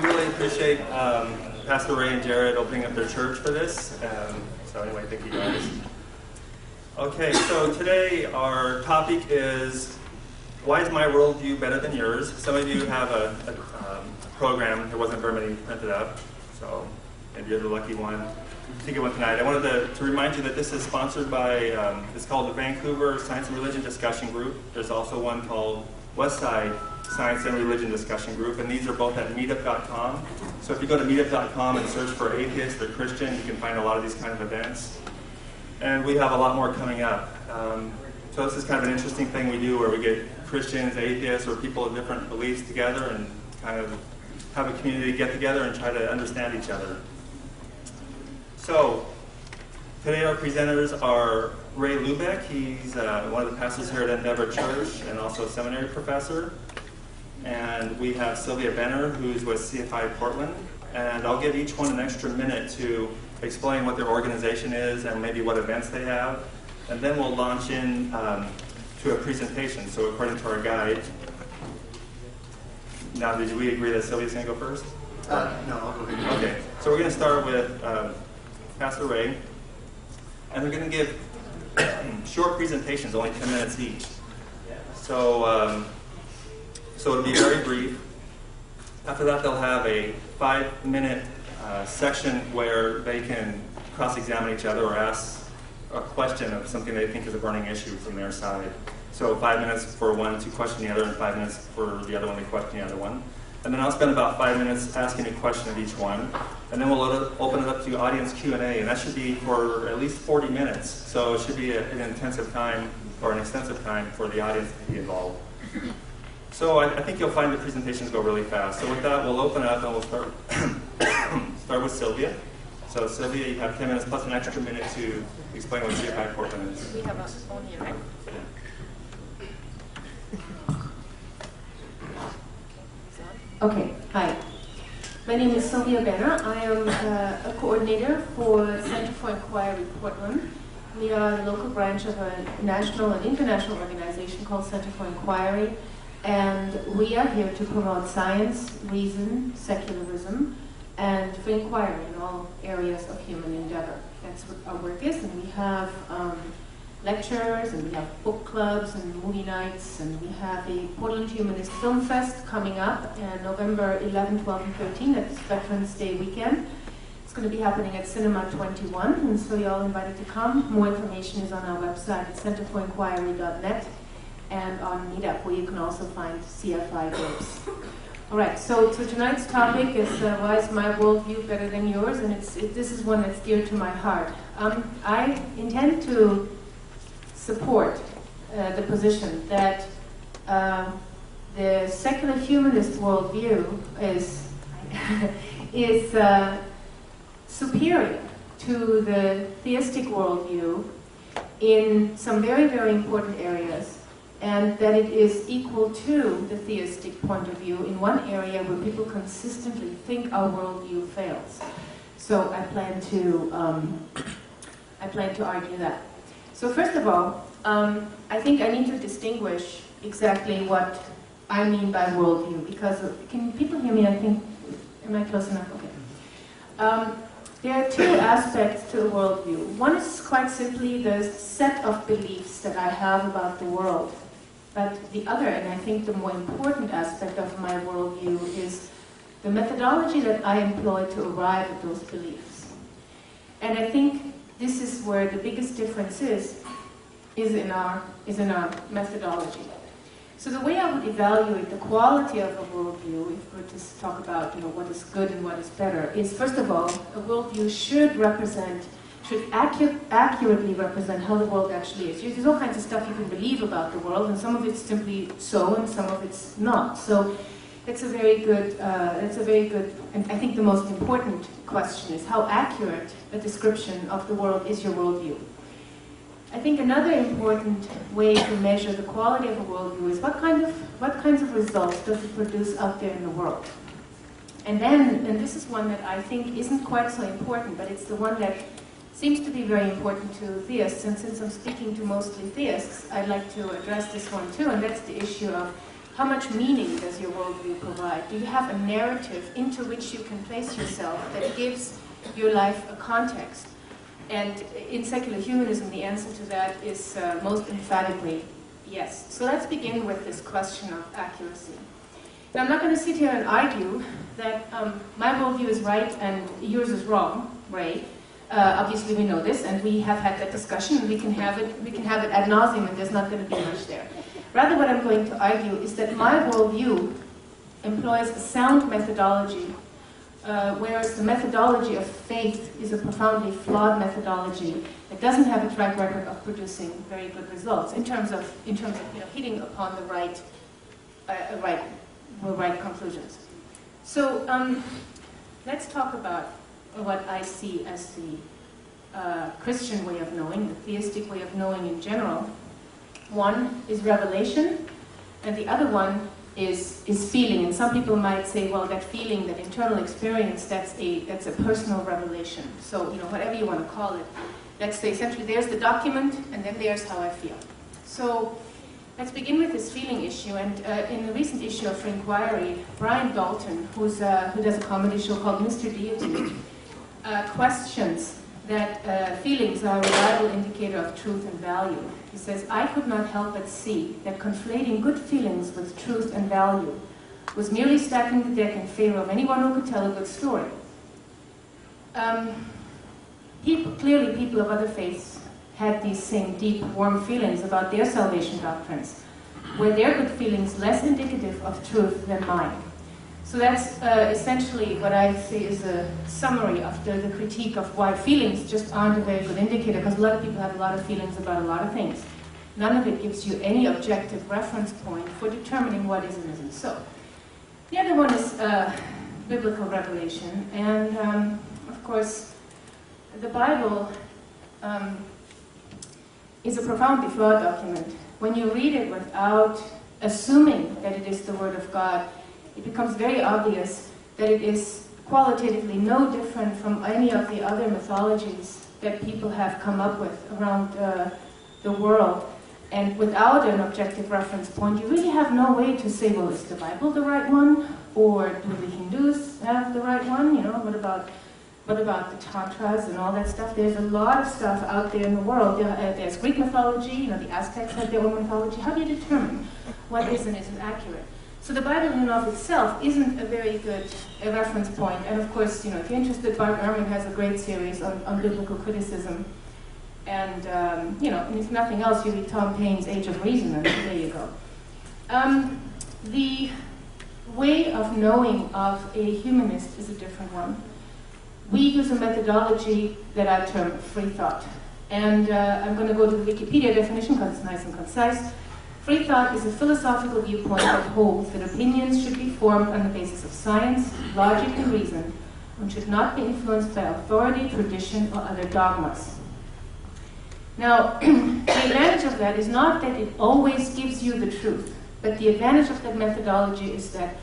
really appreciate Pastor Ray and Jared opening up their church for this. So anyway, thank you guys. Okay, so today our topic is, why is my worldview better than yours? Some of you have a program. There wasn't very many printed up, so maybe you're the lucky one to get one tonight. I wanted to remind you that this is sponsored by, it's called the Vancouver Science and Religion Discussion Group. There's also one called Westside Science and Religion Discussion Group, and these are both at meetup.com. So if you go to meetup.com and search for atheist or Christian, you can find a lot of these kind of events. And we have a lot more coming up. So this is kind of an interesting thing we do where we get Christians, atheists, or people of different beliefs together and kind of have a community get together and try to understand each other. So today our presenters are Ray Lubeck. He's one of the pastors here at Endeavor Church and also a seminary professor. And we have Sylvia Benner, who's with CFI Portland. And I'll give each one an extra minute to explain what their organization is and maybe what events they have. And then we'll launch in to a presentation. So according to our guide, now did we agree that Sylvia's going to go first? No, I'll go ahead. Okay, so we're going to start with Pastor Ray. And they're going to give short presentations, only 10 minutes each. So it'll be very brief. After that, they'll have a 5-minute section where they can cross-examine each other or ask a question of something they think is a burning issue from their side. So 5 minutes for one to question the other, and 5 minutes for the other one to question the other one. And then I'll spend about 5 minutes asking a question of each one. And then we'll open it up to audience Q&A, and that should be for at least 40 minutes. So it should be an intensive time, or an extensive time for the audience to be involved. So I think you'll find the presentations go really fast. So with that, we'll open up and we'll start with Sylvia. So Sylvia, you have 10 minutes plus an extra minute to explain what CFI Portland is. We have a phone here, right? Okay, hi. My name is Sylvia Benner. I am a coordinator for Center for Inquiry Portland. We are the local branch of a national and international organization called Center for Inquiry. And we are here to promote science, reason, secularism, and free inquiry in all areas of human endeavor. That's what our work is. And we have lectures, and we have book clubs and movie nights, and we have a Portland Humanist Film Fest coming up on November 11, 12, and 13. That's Veterans Day weekend. It's going to be happening at Cinema 21, and so you're all invited to come. More information is on our website at centerforinquiry.net. And on Meetup, where you can also find CFI groups. All right, so tonight's topic is why is my worldview better than yours? And this is one that's dear to my heart. I intend to support the position that the secular humanist worldview is superior to the theistic worldview in some very, very important areas, and that it is equal to the theistic point of view in one area where people consistently think our worldview fails. So I plan to argue that. So first of all, I think I need to distinguish exactly what I mean by worldview, because can people hear me? I think, am I close enough? Okay. There are two aspects to a worldview. One is quite simply the set of beliefs that I have about the world. But the other, and I think the more important aspect of my worldview, is the methodology that I employ to arrive at those beliefs. And I think this is where the biggest difference is in our methodology. So the way I would evaluate the quality of a worldview, if we're to talk about what is good and what is better, is first of all, a worldview should accurately represent how the world actually is. There's all kinds of stuff you can believe about the world, and some of it's simply so, and some of it's not. So that's a very good, and I think the most important question is how accurate a description of the world is your worldview. I think another important way to measure the quality of a worldview is what kinds of results does it produce out there in the world. And this is one that I think isn't quite so important, but it's the one that seems to be very important to theists, and since I'm speaking to mostly theists, I'd like to address this one too, and that's the issue of How much meaning does your worldview provide? Do you have a narrative into which you can place yourself that gives your life a context? And in secular humanism, the answer to that is most emphatically yes. So let's begin with this question of accuracy. Now, I'm not going to sit here and argue that my worldview is right and yours is wrong, Ray. Obviously, we know this, and we have had that discussion, and we can have it ad nauseum, and there's not going to be much there. Rather, what I'm going to argue is that my worldview employs a sound methodology, whereas the methodology of faith is a profoundly flawed methodology that doesn't have a track record of producing very good results in terms of hitting upon the right conclusions. So let's talk about what I see as the Christian way of knowing, the theistic way of knowing in general. One is revelation, and the other one is feeling. And some people might say, well, that feeling, that internal experience, that's a personal revelation. So, whatever you want to call it. Let's say essentially there's the document, and then there's how I feel. So let's begin with this feeling issue. And in the recent issue of Inquiry, Brian Dalton, who does a comedy show called Mr. Deity, questions that feelings are a reliable indicator of truth and value. He says, I could not help but see that conflating good feelings with truth and value was merely stacking the deck in favor of anyone who could tell a good story. Clearly, people of other faiths had these same deep, warm feelings about their salvation doctrines. Were their good feelings less indicative of truth than mine? So that's essentially what I say is a summary of the critique of why feelings just aren't a very good indicator, because a lot of people have a lot of feelings about a lot of things. None of it gives you any objective reference point for determining what is and isn't so. The other one is biblical revelation, and of course, the Bible is a profoundly flawed document. When you read it without assuming that it is the Word of God, it becomes very obvious that it is qualitatively no different from any of the other mythologies that people have come up with around the world. And without an objective reference point, you really have no way to say, well, is the Bible the right one? Or do the Hindus have the right one? What about the Tantras and all that stuff? There's a lot of stuff out there in the world. There's Greek mythology, the Aztecs had their own mythology. How do you determine what is and isn't accurate? So the Bible in and of itself isn't a very good reference point. And of course, if you're interested, Bart Ehrman has a great series on biblical criticism. And, and if nothing else, you read Tom Paine's Age of Reason, and there you go. The way of knowing of a humanist is a different one. We use a methodology that I term free thought. And I'm going to go to the Wikipedia definition because it's nice and concise. Free thought is a philosophical viewpoint that holds that opinions should be formed on the basis of science, logic, and reason, and should not be influenced by authority, tradition, or other dogmas. Now, the advantage of that is not that it always gives you the truth, but the advantage of that methodology is that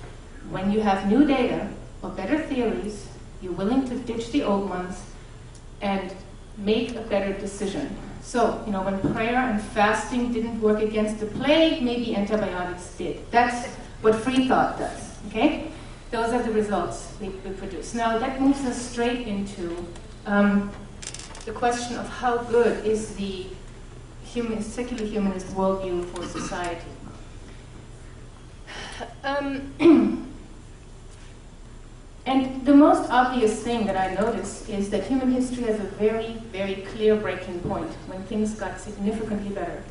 when you have new data or better theories, you're willing to ditch the old ones and make a better decision. So, when prayer and fasting didn't work against the plague, maybe antibiotics did. That's what free thought does, okay? Those are the results we produce. Now, that moves us straight into the question of how good is the secular humanist worldview for society. And the most obvious thing that I notice is that human history has a very, very clear breaking point when things got significantly better.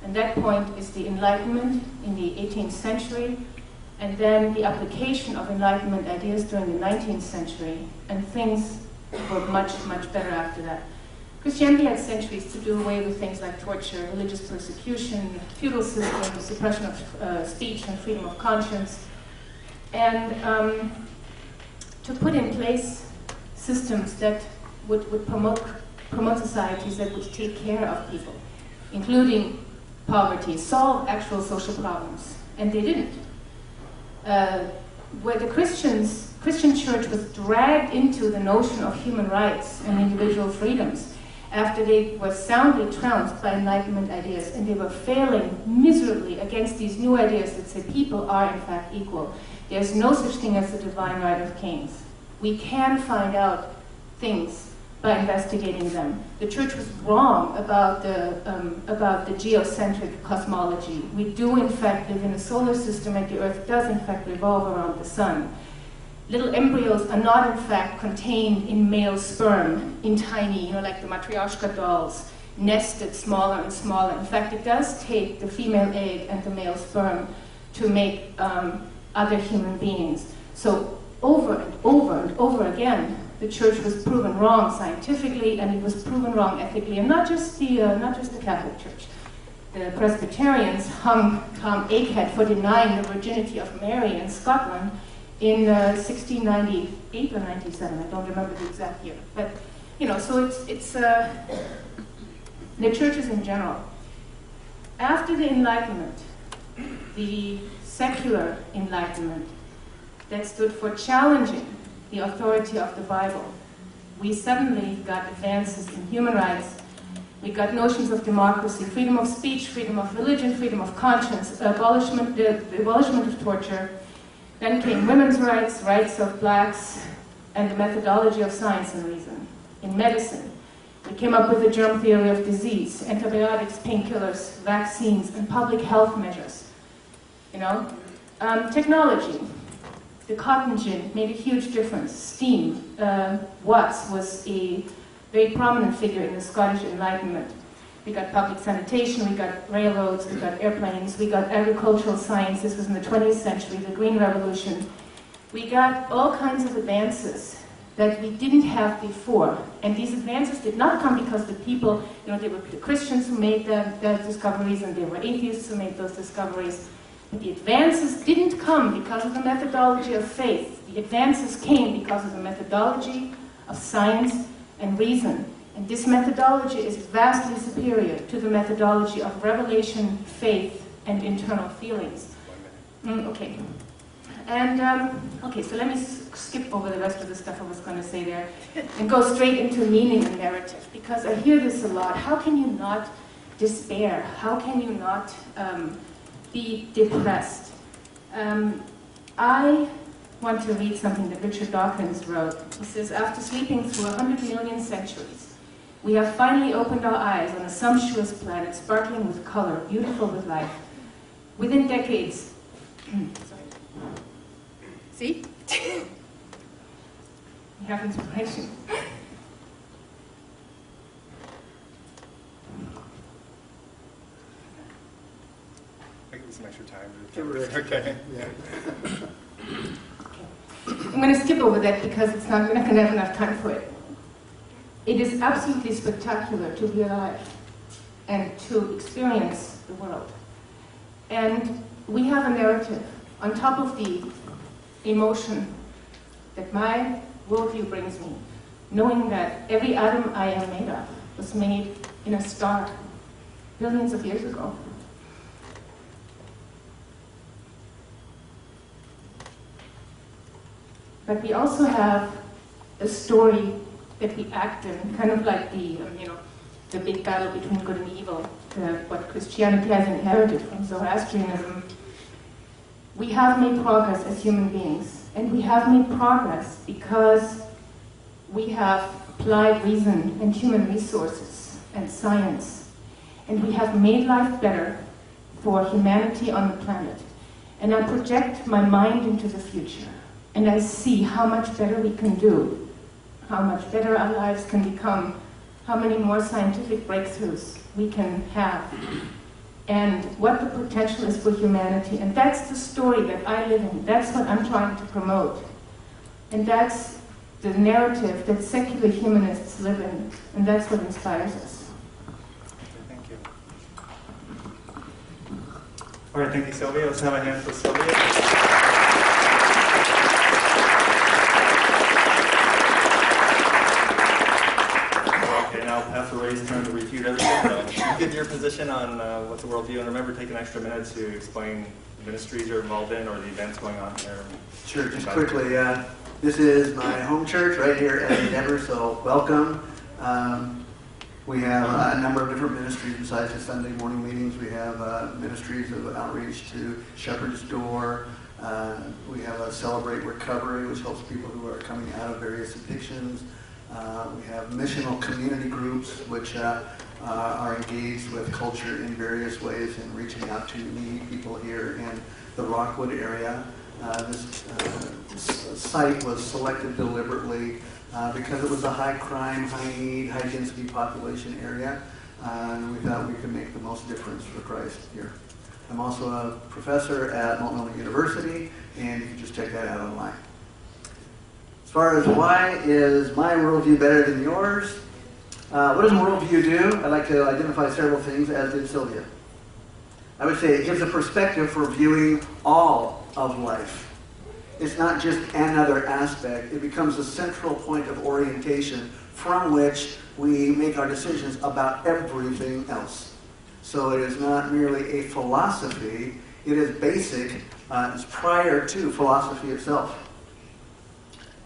And that point is the Enlightenment in the 18th century, and then the application of Enlightenment ideas during the 19th century, and things were much, much better after that. Christianity had centuries to do away with things like torture, religious persecution, feudal systems, suppression of speech and freedom of conscience, and to put in place systems that would promote societies that would take care of people, including poverty, solve actual social problems. And they didn't. Where the Christian church was dragged into the notion of human rights and individual freedoms, after they were soundly trounced by Enlightenment ideas, and they were failing miserably against these new ideas that say people are in fact equal. There's no such thing as the divine right of kings. We can find out things by investigating them. The church was wrong about the geocentric cosmology. We do in fact live in a solar system, and the earth does in fact revolve around the sun. Little embryos are not in fact contained in male sperm, in tiny, like the matryoshka dolls, nested smaller and smaller. In fact, it does take the female egg and the male sperm to make other human beings. So over and over and over again, the church was proven wrong scientifically, and it was proven wrong ethically, and not just the Catholic Church. The Presbyterians hung Tom Aikhead for denying the virginity of Mary in Scotland in 1698 or 97. I don't remember the exact year. But, so it's the churches in general. After the Enlightenment, the secular Enlightenment that stood for challenging the authority of the Bible, we suddenly got advances in human rights. We got notions of democracy, freedom of speech, freedom of religion, freedom of conscience, the abolishment of torture. Then came women's rights, rights of blacks, and the methodology of science and reason. In medicine, we came up with the germ theory of disease, antibiotics, painkillers, vaccines, and public health measures. Technology. The cotton gin made a huge difference. Steam. Watts was a very prominent figure in the Scottish Enlightenment. We got public sanitation, we got railroads, we got airplanes, we got agricultural science. This was in the 20th century, the Green Revolution. We got all kinds of advances that we didn't have before. And these advances did not come because the people, they were the Christians who made the discoveries, and they were atheists who made those discoveries. But the advances didn't come because of the methodology of faith. The advances came because of the methodology of science and reason. And this methodology is vastly superior to the methodology of revelation, faith, and internal feelings. Okay. And, so let me skip over the rest of the stuff I was going to say there and go straight into meaning and narrative, because I hear this a lot. How can you not despair? How can you not be depressed? I want to read something that Richard Dawkins wrote. He says, after sleeping through 100 million centuries, we have finally opened our eyes on a sumptuous planet sparkling with color, beautiful with life. Within decades, see? You have inspiration. I give you some extra time. Okay. Yeah. I'm going to skip over that because we're not going to have enough time for it. It is absolutely spectacular to be alive and to experience the world. And we have a narrative on top of the emotion that my worldview brings me, knowing that every atom I am made of was made in a star billions of years ago. But we also have a story that we act in, kind of like the big battle between good and evil, what Christianity has inherited from Zoroastrianism. We have made progress as human beings, and we have made progress because we have applied reason and human resources and science, and we have made life better for humanity on the planet. And I project my mind into the future, and I see how much better we can do, how much better our lives can become, how many more scientific breakthroughs we can have, and what the potential is for humanity. And that's the story that I live in. That's what I'm trying to promote. And that's the narrative that secular humanists live in, and that's what inspires us. Thank you. All right, thank you, Sylvia. Let's have a hand for Sylvia. Now Pastor Ray's turn to refute everything. You give your position on what's the worldview, and remember, take an extra minute to explain the ministries you're involved in or the events going on here. Sure, just quickly, this is my home church right here at Endeavor, so welcome. We have a number of different ministries besides the Sunday morning meetings. We have ministries of outreach to Shepherd's Door. We have a Celebrate Recovery, which helps people who are coming out of various addictions. We have missional community groups, which are engaged with culture in various ways and reaching out to needy people here in the Rockwood area. This site was selected deliberately because it was a high crime, high need, high density population area, and we thought we could make the most difference for Christ here. I'm also a professor at Multnomah University, and you can just check that out online. As far as why is my worldview better than yours, what does worldview do? I'd like to identify several things, as did Sylvia. I would say it gives a perspective for viewing all of life. It's not just another aspect. It becomes a central point of orientation from which we make our decisions about everything else. So it is not merely a philosophy. It is basic. It's prior to philosophy itself.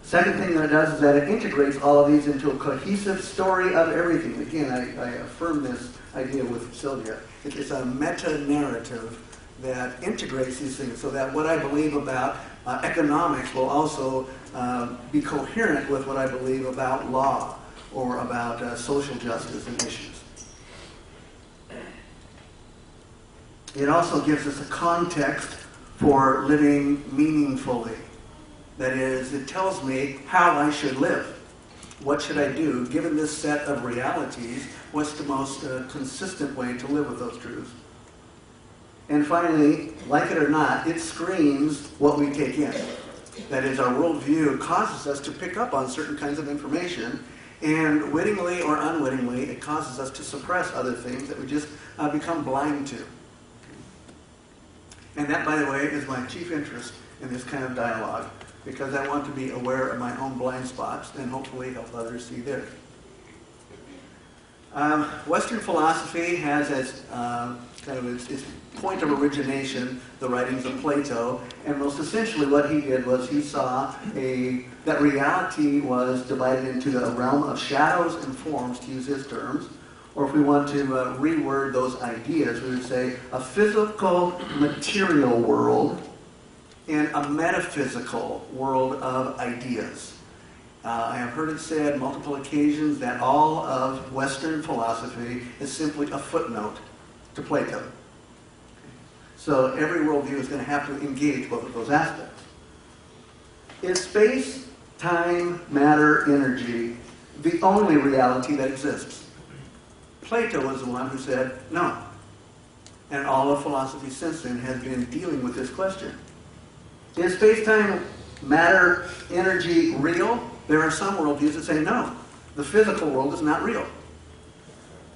Second thing that it does is that it integrates all of these into a cohesive story of everything. Again, I affirm this idea with Sylvia. It's a meta-narrative that integrates these things so that what I believe about economics will also be coherent with what I believe about law or about social justice and issues. It also gives us a context for living meaningfully. That is, it tells me how I should live. What should I do? Given this set of realities, what's the most consistent way to live with those truths? And finally, like it or not, it screens what we take in. That is, our worldview causes us to pick up on certain kinds of information, and wittingly or unwittingly, it causes us to suppress other things that we just become blind to. And that, by the way, is my chief interest in this kind of dialogue, because I want to be aware of my own blind spots and hopefully help others see theirs. Western philosophy has as kind of its point of origination the writings of Plato, and most essentially what he did was he saw that reality was divided into a realm of shadows and forms, to use his terms, or if we want to reword those ideas, we would say a physical material world and a metaphysical world of ideas. I have heard it said multiple occasions that all of Western philosophy is simply a footnote to Plato. So every worldview is going to have to engage both of those aspects. Is space, time, matter, energy the only reality that exists? Plato was the one who said no. And all of philosophy since then has been dealing with this question. Is space-time, matter, energy real? There are some worldviews that say no. The physical world is not real.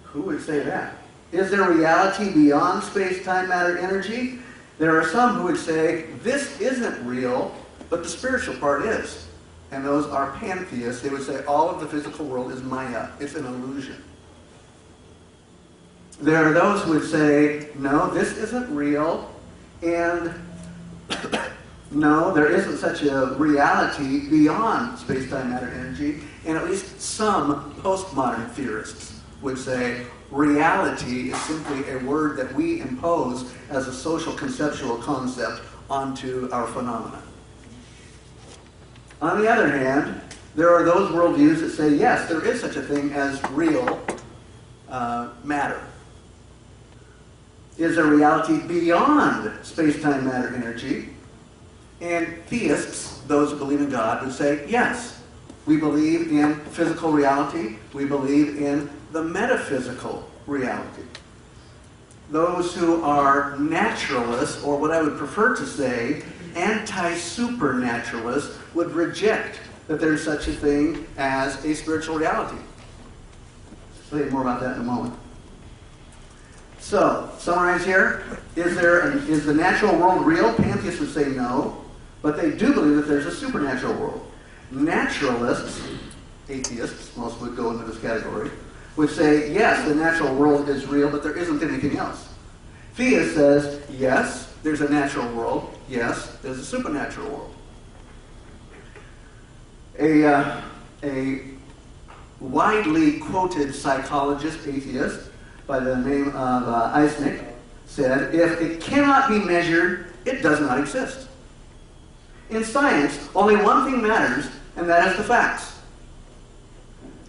Who would say that? Is there reality beyond space-time, matter, energy? There are some who would say this isn't real, but the spiritual part is. And those are pantheists. They would say all of the physical world is Maya. It's an illusion. There are those who would say, no, this isn't real, and no, there isn't such a reality beyond space-time, matter, energy, and at least some postmodern theorists would say reality is simply a word that we impose as a social conceptual concept onto our phenomena. On the other hand, there are those worldviews that say, yes, there is such a thing as real matter. Is there reality beyond space-time, matter, energy? And theists, those who believe in God, would say, yes, we believe in physical reality, we believe in the metaphysical reality. Those who are naturalists, or what I would prefer to say, anti-supernaturalists, would reject that there is such a thing as a spiritual reality. I'll tell you more about that in a moment. So, summarize here. Is the natural world real? Pantheists would say no, but they do believe that there's a supernatural world. Naturalists, atheists, most would go into this category, would say, yes, the natural world is real, but there isn't anything else. Theist says, yes, there's a natural world. Yes, there's a supernatural world. A widely quoted psychologist, atheist, by the name of Eisnick, said, if it cannot be measured, it does not exist. In science, only one thing matters, and that is the facts.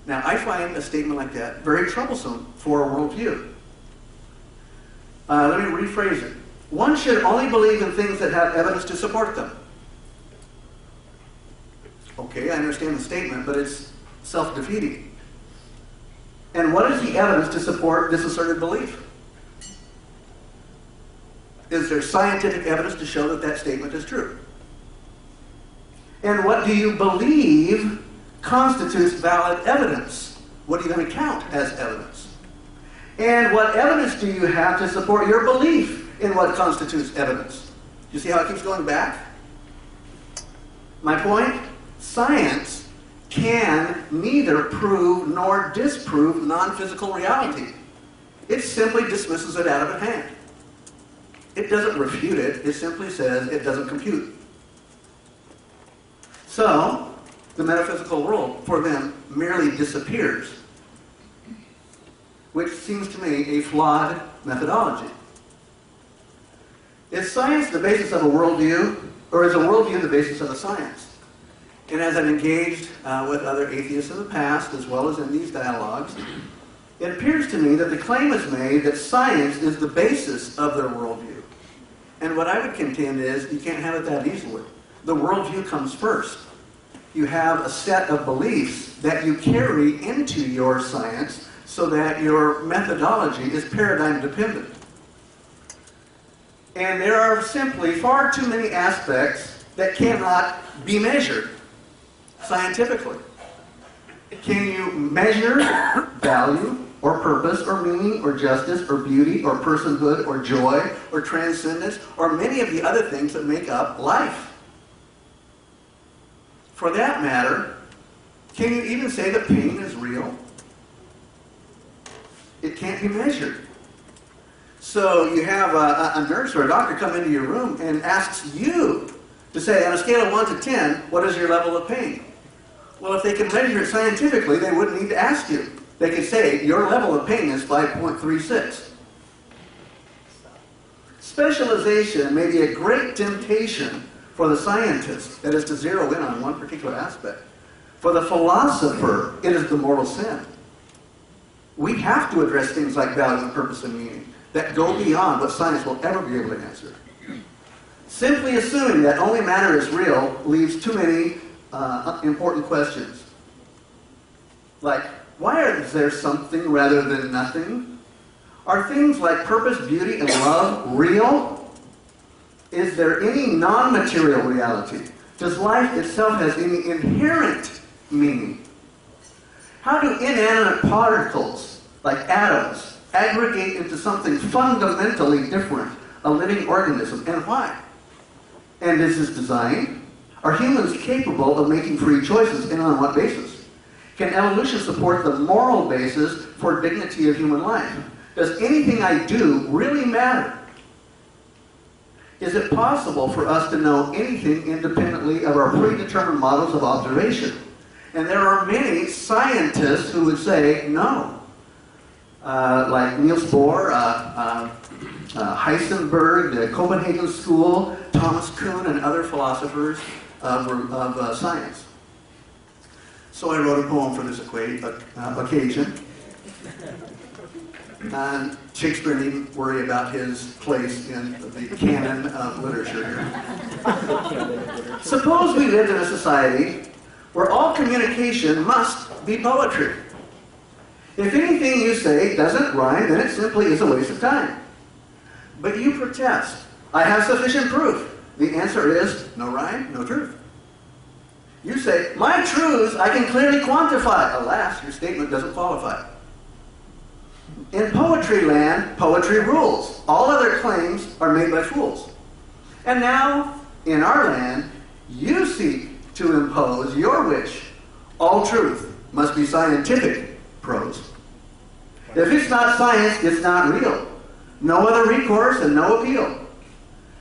Now, I find a statement like that very troublesome for a worldview. Let me rephrase it. One should only believe in things that have evidence to support them. Okay, I understand the statement, but it's self-defeating. And what is the evidence to support this asserted belief? Is there scientific evidence to show that that statement is true? And what do you believe constitutes valid evidence? What are you going to count as evidence? And what evidence do you have to support your belief in what constitutes evidence? You see how it keeps going back? My point? Science can neither prove nor disprove non-physical reality. It simply dismisses it out of hand. It doesn't refute it. It simply says it doesn't compute. So, the metaphysical world, for them, merely disappears, which seems to me a flawed methodology. Is science the basis of a worldview, or is a worldview the basis of a science? And as I've engaged with other atheists in the past, as well as in these dialogues, it appears to me that the claim is made that science is the basis of their worldview. And what I would contend is you can't have it that easily. The worldview comes first. You have a set of beliefs that you carry into your science so that your methodology is paradigm dependent. And there are simply far too many aspects that cannot be measured scientifically. Can you measure value or purpose or meaning or justice or beauty or personhood or joy or transcendence or many of the other things that make up life? For that matter, can you even say that pain is real? It can't be measured. So you have a nurse or a doctor come into your room and asks you to say, on a scale of 1 to 10, what is your level of pain? Well, if they can measure it scientifically, they wouldn't need to ask you. They could say, your level of pain is 5.36. Specialization may be a great temptation for the scientist, that is to zero in on one particular aspect. For the philosopher, it is the mortal sin. We have to address things like value and purpose and meaning that go beyond what science will ever be able to answer. Simply assuming that only matter is real leaves too many important questions. Like, why is there something rather than nothing? Are things like purpose, beauty, and love real? Is there any non-material reality? Does life itself have any inherent meaning? How do inanimate particles, like atoms, aggregate into something fundamentally different, a living organism, and why? And is this design? Are humans capable of making free choices, and on what basis? Can evolution support the moral basis for dignity of human life? Does anything I do really matter? Is it possible for us to know anything independently of our predetermined models of observation? And there are many scientists who would say no. Like Niels Bohr, Heisenberg, the Copenhagen School, Thomas Kuhn, and other philosophers of science. So I wrote a poem for this occasion. Shakespeare needn't worry about his place in the canon of literature here. Suppose we lived in a society where all communication must be poetry. If anything you say doesn't rhyme, then it simply is a waste of time. But you protest. I have sufficient proof. The answer is no rhyme, no truth. You say, my truths I can clearly quantify. Alas, your statement doesn't qualify. In poetry land, poetry rules. All other claims are made by fools. And now, in our land, you seek to impose your wish. All truth must be scientific prose. If it's not science, it's not real. No other recourse and no appeal.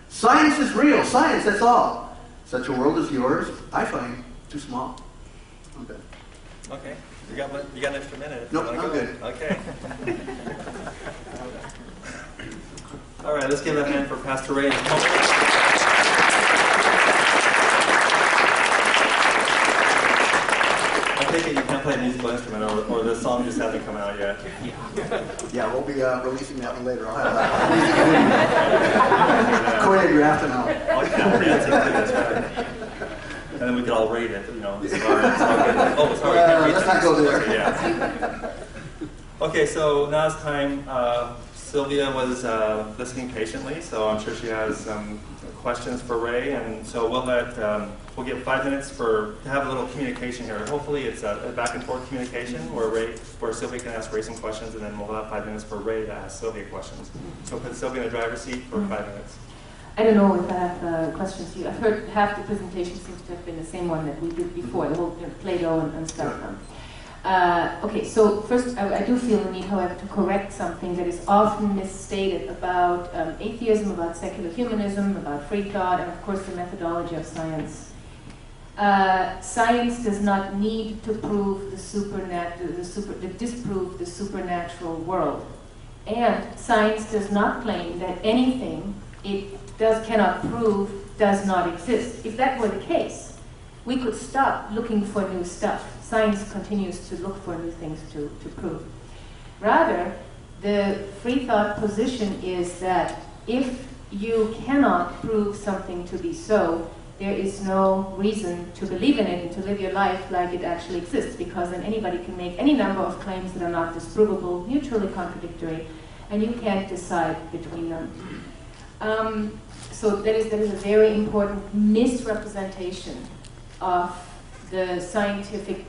Science is real. Science, that's all. Such a world as yours, I find too small. Okay. Okay. You got an extra minute. Nope, I'm good. Okay. All right, let's give a hand for Pastor Ray. I take it you can't play a musical instrument, or the song just hasn't come out yet. Yeah, we'll be releasing that one later. I'll have that. Choreographed and all. That's right. And then we could all rate it, as far as oh, sorry. Let's not go there. Yeah. Okay, so now it's time. Sylvia was listening patiently, so I'm sure she has some questions for Ray, and so we'll give 5 minutes to have a little communication here. Hopefully, it's a back and forth communication where Sylvia can ask Ray some questions, and then we'll have 5 minutes for Ray to ask Sylvia questions. So put Sylvia in the driver's seat for 5 minutes. I don't know if I have questions for you. I've heard half the presentation seems to have been the same one that we did before, the whole Play-Doh and stuff. Okay, so first, I do feel the need, however, to correct something that is often misstated about atheism, about secular humanism, about free thought, and of course the methodology of science. Science does not need to prove disprove the supernatural world, and science does not claim that anything it cannot prove does not exist. If that were the case, we could stop looking for new stuff. Science continues to look for new things to prove. Rather, the free thought position is that if you cannot prove something to be so, there is no reason to believe in it and to live your life like it actually exists, because then anybody can make any number of claims that are not disprovable, mutually contradictory, and you can't decide between them. So that is a very important misrepresentation of the scientific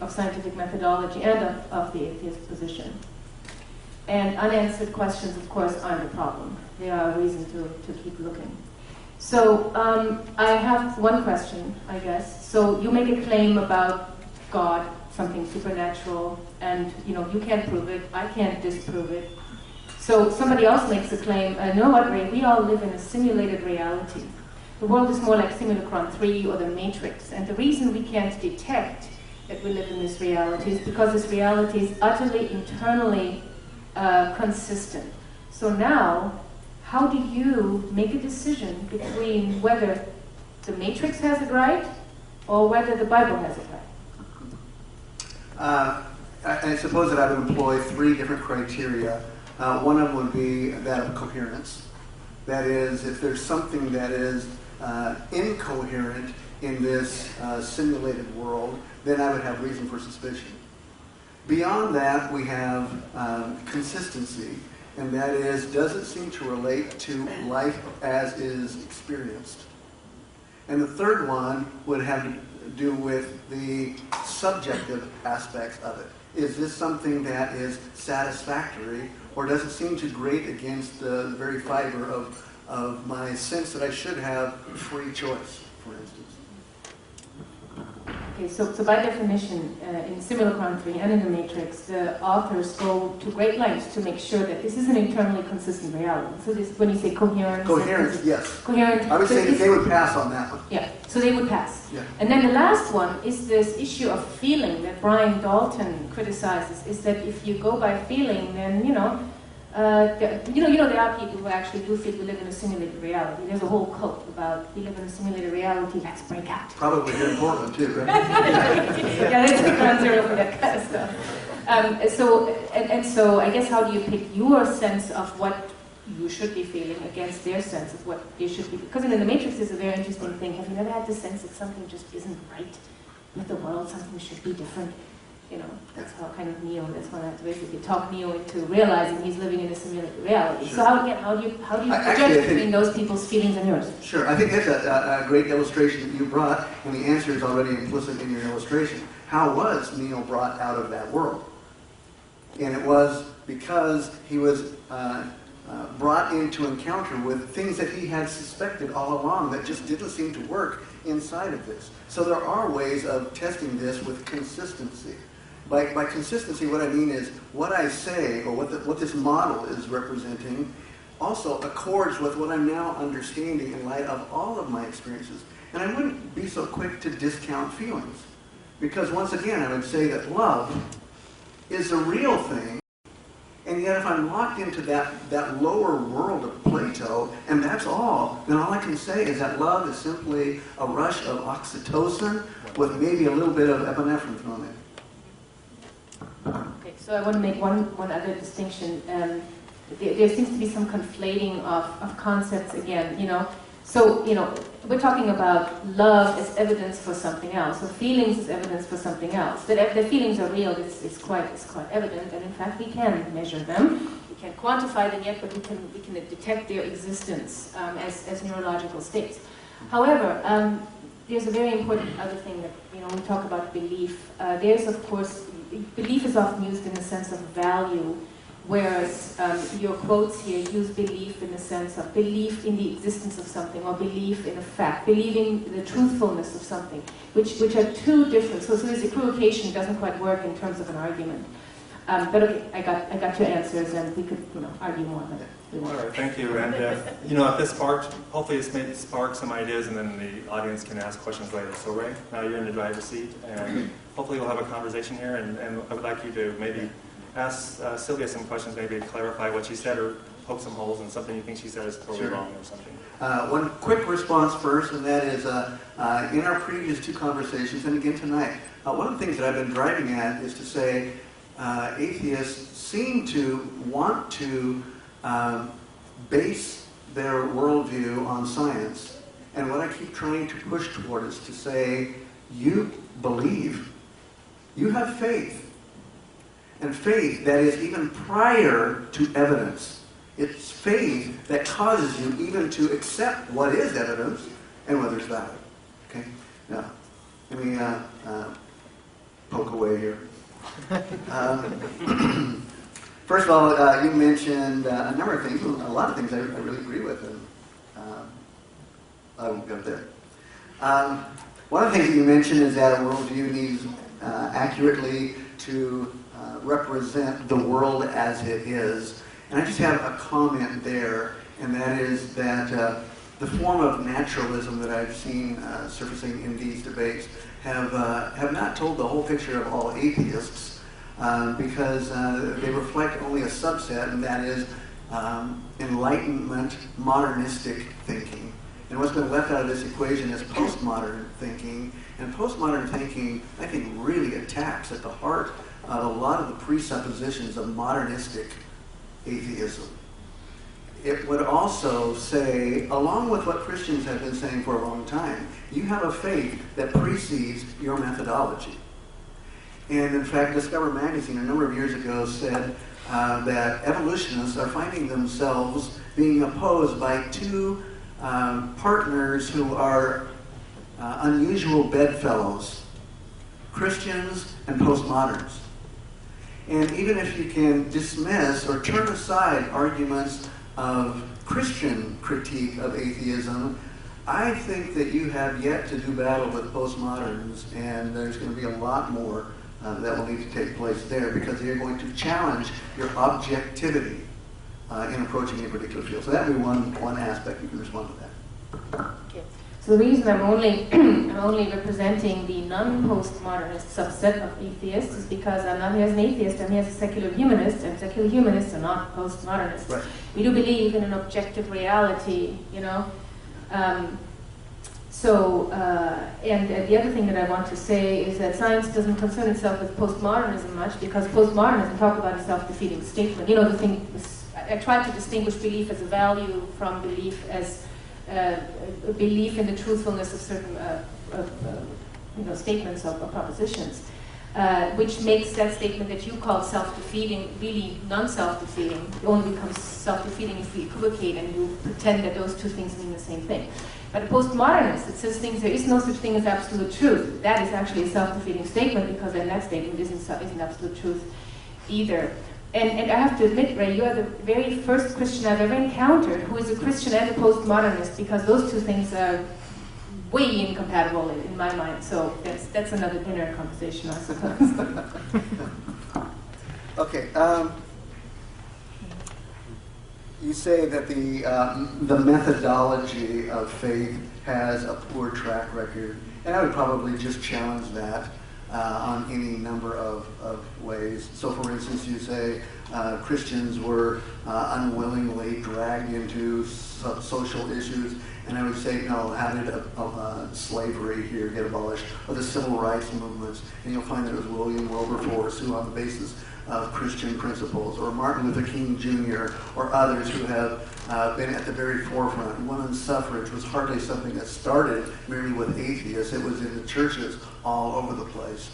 methodology and of the atheist position. And unanswered questions, of course, aren't a problem. They are a reason to keep looking. So I have one question, I guess. So you make a claim about God, something supernatural, and you can't prove it. I can't disprove it. So somebody else makes a claim, you know what, Ray, we all live in a simulated reality. The world is more like Simulacron 3 or the Matrix. And the reason we can't detect that we live in this reality is because this reality is utterly internally consistent. So now, how do you make a decision between whether the Matrix has it right or whether the Bible has it right? I suppose that I would employ 3 different criteria. One of them would be that of coherence. That is, if there's something that is incoherent in this simulated world, then I would have reason for suspicion. Beyond that, we have consistency, and that is, does it seem to relate to life as is experienced? And the third one would have to do with the subjective aspects of it. Is this something that is satisfactory, or does it seem to grate against the very fiber of my sense that I should have free choice, for instance? Okay, so by definition, in Simulacron 3 and in the Matrix, the authors go to great lengths to make sure that this is an internally consistent reality. So this, when you say coherence... Coherence, yes. Coherent. I would say that they would pass on that one. Yeah, so they would pass. Yeah. And then the last one is this issue of feeling that Brian Dalton criticizes, is that if you go by feeling, then, there are people who actually do feel we live in a simulated reality. There's a whole cult about we live in a simulated reality, let's break out. Probably here in Portland, too, right? Yeah, they take ground zero for that kind of stuff. So I guess how do you pick your sense of what you should be feeling against their sense of what they should be? Because in the Matrix is a very interesting thing. Have you never had the sense that something just isn't right with the world? Something should be different. That's how kind of Neo, that's when I have to basically talk Neo into realizing he's living in a simulated reality. Sure. So how do you judge between those people's feelings and yours? Sure, I think that's a great illustration that you brought, and the answer is already implicit in your illustration. How was Neo brought out of that world? And it was because he was brought into encounter with things that he had suspected all along that just didn't seem to work inside of this. So there are ways of testing this with consistency. By consistency, what I mean is what I say, or what this model is representing, also accords with what I'm now understanding in light of all of my experiences. And I wouldn't be so quick to discount feelings. Because once again, I would say that love is a real thing, and yet if I'm locked into that lower world of Plato, and that's all, then all I can say is that love is simply a rush of oxytocin with maybe a little bit of epinephrine thrown in. Okay, so I want to make one other distinction. There seems to be some conflating of concepts again, So, we're talking about love as evidence for something else, or feelings as evidence for something else. That the feelings are real, it's quite evident, and in fact we can measure them. We can't quantify them yet, but we can detect their existence as neurological states. However, there's a very important other thing that, when we talk about belief, there's of course, belief is often used in the sense of value, whereas your quotes here use belief in the sense of belief in the existence of something, or belief in a fact, believing the truthfulness of something, which are two different. So this equivocation doesn't quite work in terms of an argument. But okay, I got your answers, and we could argue more on it. All right, thank you. And if this sparked, hopefully this may spark some ideas, and then the audience can ask questions later. So Ray, now you're in the driver's seat, and hopefully we'll have a conversation here. And I would like you to maybe ask Sylvia some questions, maybe clarify what she said, or poke some holes in something you think she said is totally wrong or something. One quick response first, and that is in our previous two conversations, and again tonight, one of the things that I've been driving at is to say atheists seem to want to base their worldview on science. And what I keep trying to push toward is to say, you believe, you have faith. And faith that is even prior to evidence. It's faith that causes you even to accept what is evidence and whether it's valid. Okay? Now, let me poke away here. First of all, you mentioned a number of things, a lot of things I really agree with, and I won't go there. One of the things that you mentioned is that a worldview needs accurately to represent the world as it is. And I just have a comment there, and that is that the form of naturalism that I've seen surfacing in these debates have not told the whole picture of all atheists, because they reflect only a subset, and that is Enlightenment modernistic thinking. And what's been left out of this equation is postmodern thinking. And postmodern thinking, I think, really attacks at the heart of a lot of the presuppositions of modernistic atheism. It would also say, along with what Christians have been saying for a long time, you have a faith that precedes your methodology. And in fact, Discover Magazine a number of years ago said that evolutionists are finding themselves being opposed by two partners who are unusual bedfellows, Christians and postmoderns. And even if you can dismiss or turn aside arguments of Christian critique of atheism, I think that you have yet to do battle with postmoderns, and there's going to be a lot more that will need to take place there, because they're going to challenge your objectivity in approaching a particular field. So that would be one aspect you can respond to that. Okay. So the reason I'm only representing the non-postmodernist subset of atheists is because I'm not here as an atheist, I'm here as a secular humanist, and secular humanists are not postmodernists. Right. We do believe in an objective reality, And the other thing that I want to say is that science doesn't concern itself with postmodernism much, because postmodernism talks about a self-defeating statement. I try to distinguish belief as a value from belief as belief in the truthfulness of certain statements or propositions, which makes that statement that you call self-defeating really non-self-defeating. It only becomes self-defeating if we equivocate and you pretend that those two things mean the same thing. But a postmodernist that says there is no such thing as absolute truth, that is actually a self-defeating statement, because then that statement isn't absolute truth either. And I have to admit, Ray, you are the very first Christian I've ever encountered who is a Christian and a postmodernist, because those two things are way incompatible in my mind. So that's another dinner conversation, I suppose. Okay. You say that the methodology of faith has a poor track record, and I would probably just challenge that. on any number of ways. So for instance, you say Christians were unwillingly dragged into social issues, and I would say, no, how did slavery here get abolished, or the civil rights movements? And you'll find that it was William Wilberforce who, on the basis of Christian principles, or Martin Luther King Jr., or others who have been at the very forefront. Women's suffrage was hardly something that started merely with atheists. It was in the churches all over the place.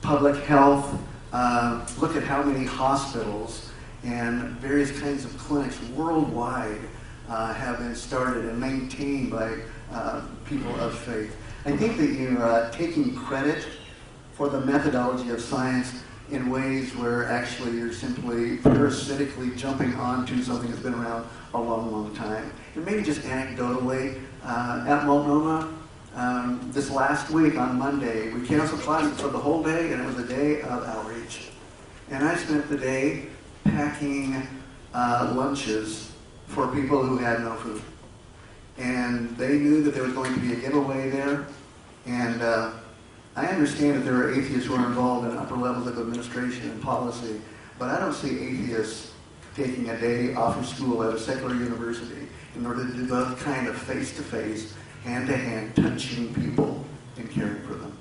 Public health, look at how many hospitals and various kinds of clinics worldwide have been started and maintained by people of faith. I think that you're taking credit for the methodology of science in ways where actually you're simply parasitically jumping onto something that's been around a long, long time. And maybe just anecdotally, at Multnomah, this last week on Monday, we canceled classes for the whole day, and it was a day of outreach. And I spent the day packing lunches for people who had no food. And they knew that there was going to be a giveaway there, and I understand that there are atheists who are involved in upper levels of administration and policy, but I don't see atheists taking a day off of school at a secular university in order to do that kind of face-to-face, hand-to-hand touching people and caring for them.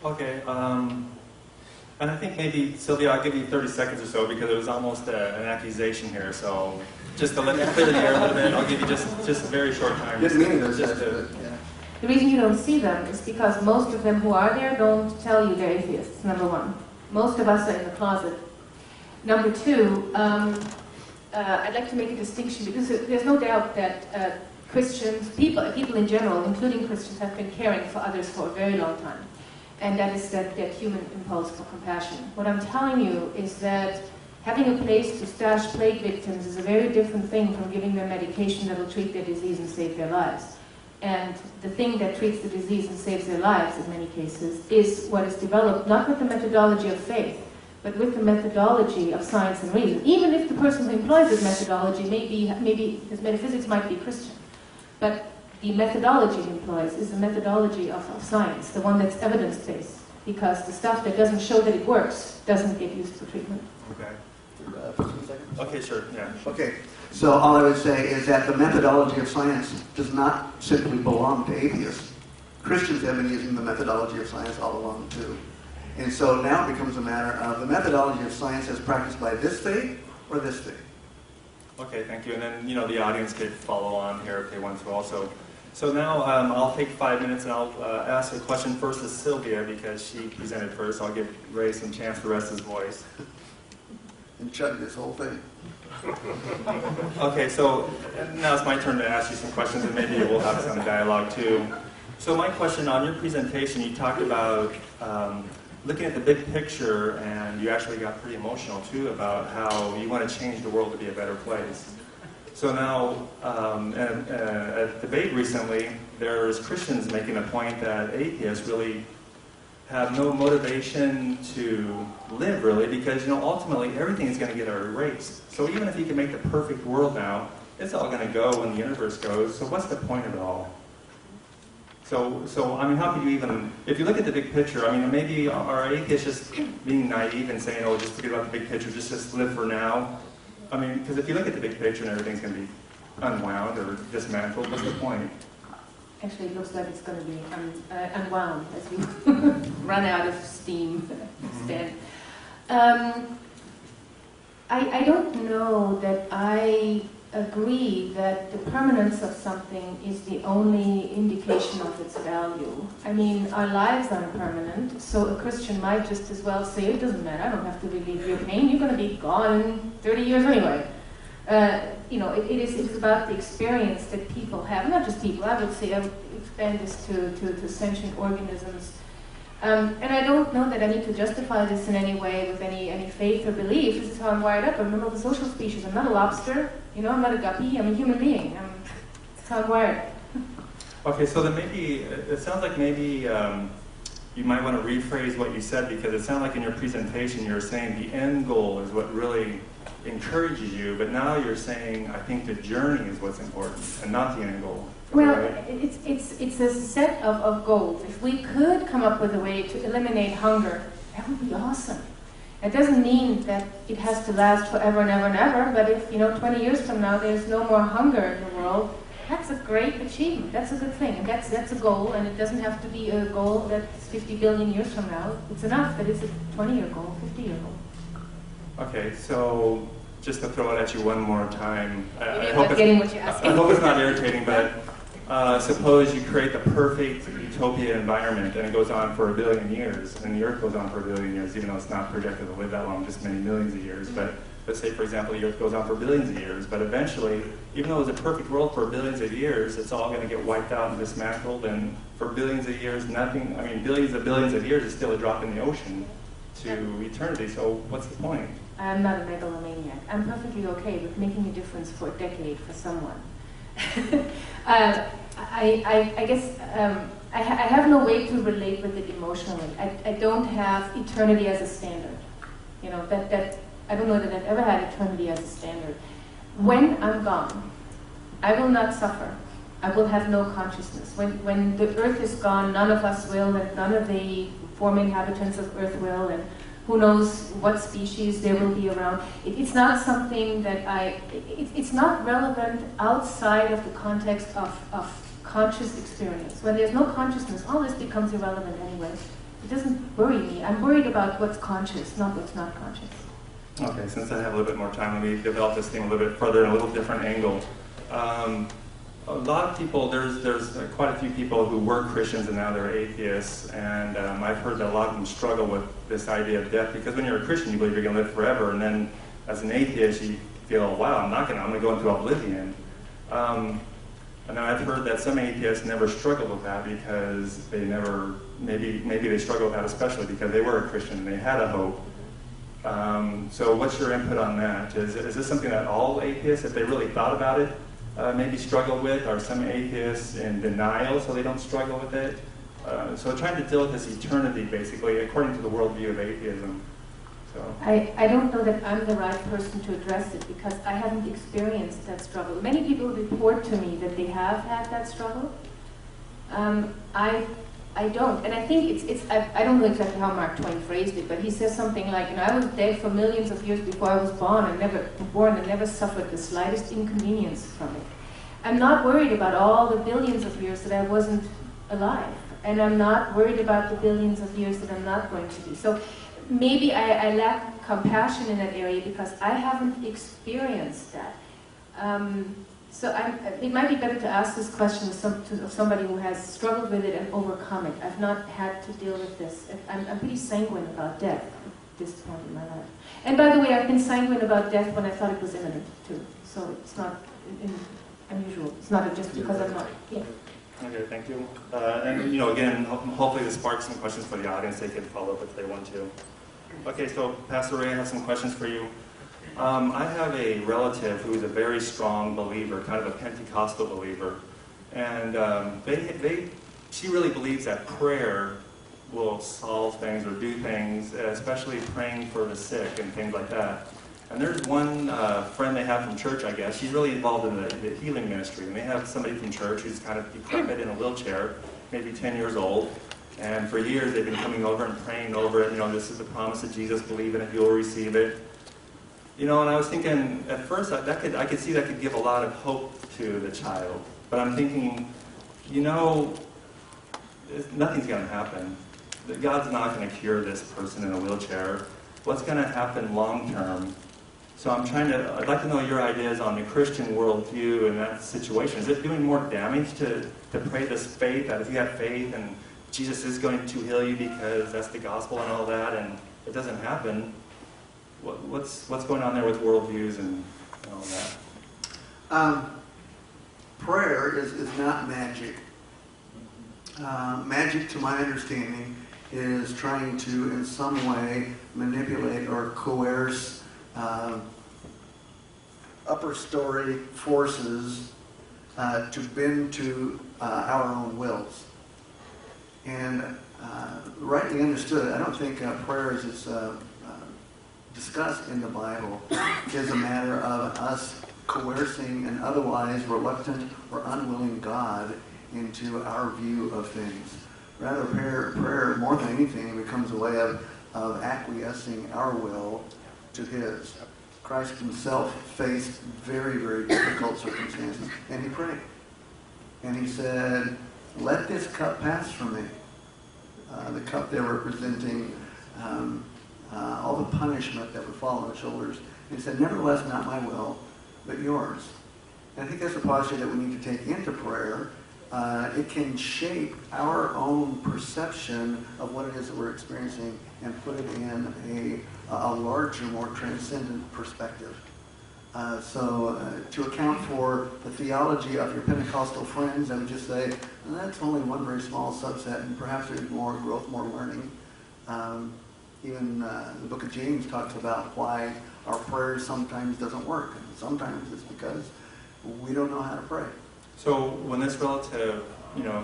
Okay, and I think maybe, Sylvia, I'll give you 30 seconds or so because it was almost an accusation here, so just to let me clear the air a little bit, I'll give you just a very short time. Didn't mean it, The reason you don't see them is because most of them who are there don't tell you they're atheists, number one. Most of us are in the closet. Number two, I'd like to make a distinction because there's no doubt that Christians, people in general, including Christians, have been caring for others for a very long time. And that is that human impulse for compassion. What I'm telling you is that having a place to stash plague victims is a very different thing from giving them medication that will treat their disease and save their lives. And the thing that treats the disease and saves their lives, in many cases, is what is developed not with the methodology of faith, but with the methodology of science and reason. Even if the person who employs this methodology, maybe his metaphysics might be Christian, but the methodology he employs is the methodology of science, the one that's evidence-based, because the stuff that doesn't show that it works doesn't get used for treatment. Okay. For some seconds? Okay, sure, yeah. Okay, so all I would say is that the methodology of science does not simply belong to atheists. Christians have been using the methodology of science all along, too. And so now it becomes a matter of the methodology of science as practiced by this faith or this faith. Okay, thank you. And then, the audience could follow on here if they want to also. So now I'll take 5 minutes and I'll ask a question first to Sylvia because she presented first. I'll give Ray some chance to rest his voice. And chug this whole thing. Okay, so now it's my turn to ask you some questions and maybe we'll have some dialogue too. So my question on your presentation, you talked about looking at the big picture, and you actually got pretty emotional too about how you want to change the world to be a better place. So now, at a debate recently, there's Christians making a point that atheists really have no motivation to live, really, because ultimately everything is going to get erased. So even if you can make the perfect world now, it's all going to go when the universe goes. So what's the point of it all? So I mean, how could you even, if you look at the big picture, I mean, maybe are atheists just being naive and saying, oh, just forget about the big picture, just live for now? I mean, because if you look at the big picture and everything's going to be unwound or dismantled, what's the point? Actually, it looks like it's going to be unwound as we run out of steam instead. I don't know that I agree that the permanence of something is the only indication of its value. I mean, our lives are impermanent, so a Christian might just as well say, it doesn't matter, I don't have to relieve your pain, you're going to be gone in 30 years anyway. It is about the experience that people have, not just people, I would expand this to sentient organisms. And I don't know that I need to justify this in any way with any faith or belief. This is how I'm wired up. I'm a social species. I'm not a lobster. I'm not a guppy. I'm a human being. That's how I'm wired. Okay, so then maybe, it sounds like maybe you might want to rephrase what you said, because it sounded like in your presentation you were saying the end goal is what really encourages you, but now you're saying, I think the journey is what's important and not the end goal. Well, right? it's a set of goals. If we could come up with a way to eliminate hunger, that would be awesome. It doesn't mean that it has to last forever and ever and ever, but if 20 years from now there's no more hunger in the world, that's a great achievement. That's a good thing, and that's a goal, and it doesn't have to be a goal that's 50 billion years from now. It's enough that it's a 20-year goal, 50-year goal. Okay, so just to throw it at you one more time, I hope it's not irritating, but suppose you create the perfect utopia environment and it goes on for 1 billion years, and the Earth goes on for 1 billion years, even though it's not projected to live that long, just many millions of years. But let's say, for example, the Earth goes on for billions of years, but eventually, even though it's a perfect world for billions of years, it's all going to get wiped out and dismantled, and for billions of years, nothing, billions of years is still a drop in the ocean to eternity, so what's the point? I'm not a megalomaniac. I'm perfectly okay with making a difference for a decade for someone. I guess I have no way to relate with it emotionally. I don't have eternity as a standard. That I don't know that I've ever had eternity as a standard. When I'm gone, I will not suffer. I will have no consciousness. When the Earth is gone, none of us will, and none of the former inhabitants of Earth will, and who knows what species there will be around. It's not something that it's not relevant outside of the context of conscious experience. When there's no consciousness, all this becomes irrelevant anyway. It doesn't worry me. I'm worried about what's conscious, not what's not conscious. Okay, since I have a little bit more time, let me develop this thing a little bit further in a little different angle. A lot of people, there's quite a few people who were Christians and now they're atheists, and I've heard that a lot of them struggle with this idea of death, because when you're a Christian, you believe you're going to live forever, and then as an atheist, you feel, wow, I'm going to go into oblivion. And I've heard that some atheists never struggled with that because they never, maybe they struggle with that especially because they were a Christian and they had a hope. So what's your input on that? Is this something that all atheists, if they really thought about it, maybe struggle with? Are some atheists in denial so they don't struggle with it? So trying to deal with this eternity, basically, according to the worldview of atheism. So. I don't know that I'm the right person to address it because I haven't experienced that struggle. Many people report to me that they have had that struggle. I don't, and I think I don't know exactly how Mark Twain phrased it, but he says something like, I was dead for millions of years before I was born and never suffered the slightest inconvenience from it. I'm not worried about all the billions of years that I wasn't alive, and I'm not worried about the billions of years that I'm not going to be. So maybe I lack compassion in that area because I haven't experienced that. It might be better to ask this question of somebody who has struggled with it and overcome it. I've not had to deal with this. I'm pretty sanguine about death at this point in my life. And by the way, I've been sanguine about death when I thought it was imminent, too. So it's not unusual. It's not just because I'm not. Yeah. Okay, thank you. And again, hopefully this sparks some questions for the audience. They can follow up if they want to. Okay, so Pastor Ray, I have some questions for you. I have a relative who's a very strong believer, kind of a Pentecostal believer, and she really believes that prayer will solve things or do things, especially praying for the sick and things like that. And there's one friend they have from church, I guess. She's really involved in the healing ministry, and they have somebody from church who's kind of decrepit in a wheelchair, maybe 10 years old. And for years they've been coming over and praying over it. This is the promise of Jesus. Believe in it, you'll receive it. And I was thinking at first I could see that could give a lot of hope to the child. But I'm thinking, nothing's going to happen. God's not going to cure this person in a wheelchair. What's going to happen long term? So I'd like to know your ideas on the Christian worldview in that situation. Is it doing more damage to pray this faith, that if you have faith and Jesus is going to heal you because that's the gospel and all that, and it doesn't happen? What's going on there with worldviews and all that? Prayer is not magic. Magic, to my understanding, is trying to, in some way, manipulate or coerce upper story forces to bend to our own wills. And rightly understood, I don't think prayer as it's discussed in the Bible is a matter of us coercing an otherwise reluctant or unwilling God into our view of things. Rather, prayer more than anything, becomes a way of acquiescing our will to His. Christ Himself faced very, very difficult circumstances, and He prayed. And He said, "Let this cup pass from me." The cup there representing all the punishment that would fall on the shoulders. And He said, "Nevertheless, not my will, but yours." And I think that's a posture that we need to take into prayer. It can shape our own perception of what it is that we're experiencing and put it in a larger, more transcendent perspective. So to account for the theology of your Pentecostal friends, I would just say, that's only one very small subset, and perhaps there's more growth, more learning. Even the book of James talks about why our prayers sometimes doesn't work. And sometimes it's because we don't know how to pray. So when this relative,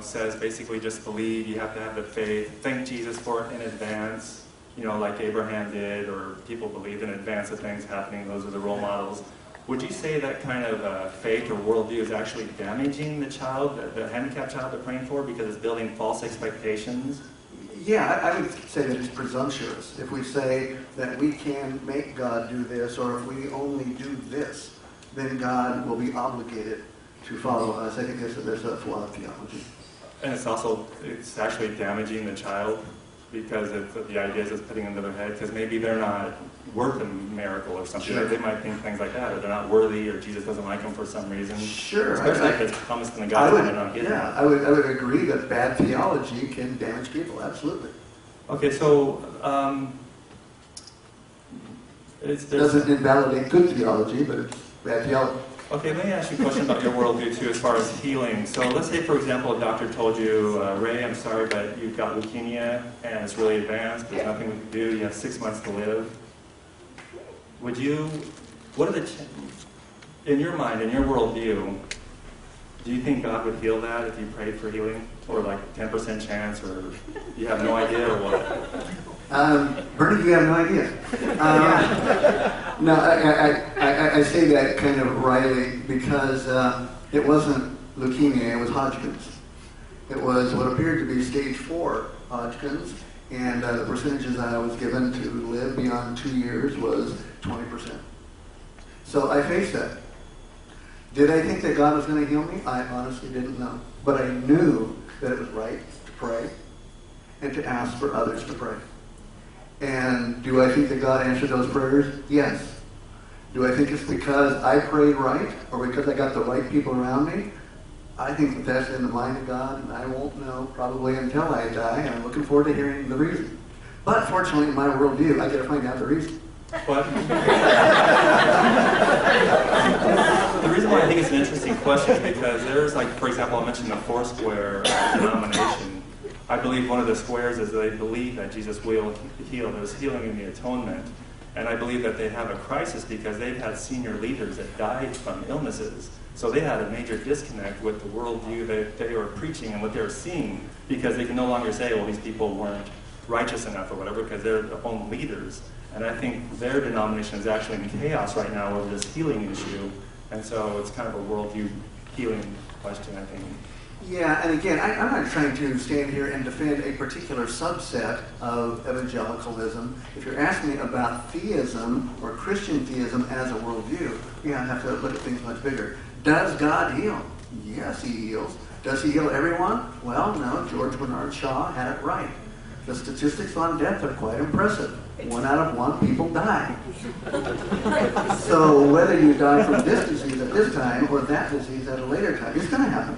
says basically just believe, you have to have the faith, thank Jesus for it in advance, like Abraham did, or people believed in advance of things happening, those are the role models. Would you say that kind of faith or worldview is actually damaging the child, the handicapped child they're praying for, because it's building false expectations? Yeah, I would say that it's presumptuous if we say that we can make God do this, or if we only do this, then God will be obligated to follow us. I think there's a flaw of theology. And it's actually damaging the child, because the idea is it's putting into their head, because maybe they're not worth a miracle or something. Sure. They might think things like that, or they're not worthy, or Jesus doesn't like them for some reason. Sure. Especially if it's promised in the gospel and they're not getting it. I would agree that bad theology can damage people, absolutely. Okay, so It doesn't invalidate good theology, but it's bad theology. Okay, let me ask you a question about your worldview too, as far as healing. So let's say, for example, a doctor told you, Ray, I'm sorry, but you've got leukemia and it's really advanced. There's nothing we can do. You have 6 months to live. In your mind, in your worldview, do you think God would heal that if you prayed for healing, or like 10% chance, or you have no idea, or what? Bernie, you have no idea. No, I say that kind of wryly because it wasn't leukemia, it was Hodgkin's. It was what appeared to be stage 4 Hodgkin's, and the percentages I was given to live beyond 2 years was 20%. So I faced that. Did I think that God was going to heal me? I honestly didn't know. But I knew that it was right to pray and to ask for others to pray. And do I think that God answered those prayers? Yes. Do I think it's because I prayed right, or because I got the right people around me? I think that that's in the mind of God, and I won't know probably until I die, and I'm looking forward to hearing the reason. But fortunately, in my worldview, I get to find out the reason. What? The reason why I think it's an interesting question is because there's, like, for example, I mentioned the Foursquare denomination. I believe one of the squares is they believe that Jesus will heal. There's healing in the atonement. And I believe that they have a crisis because they've had senior leaders that died from illnesses. So they had a major disconnect with the worldview that they were preaching and what they were seeing, because they can no longer say, well, these people weren't righteous enough or whatever, because they're their own leaders. And I think their denomination is actually in chaos right now over this healing issue. And so it's kind of a worldview healing question, I think. Yeah, and again, I'm not trying to stand here and defend a particular subset of evangelicalism. If you're asking me about theism or Christian theism as a worldview, I have to look at things much bigger. Does God heal? Yes, He heals. Does He heal everyone? Well, no, George Bernard Shaw had it right. The statistics on death are quite impressive. 1 out of 1 people die. So whether you die from this disease at this time or that disease at a later time, it's going to happen.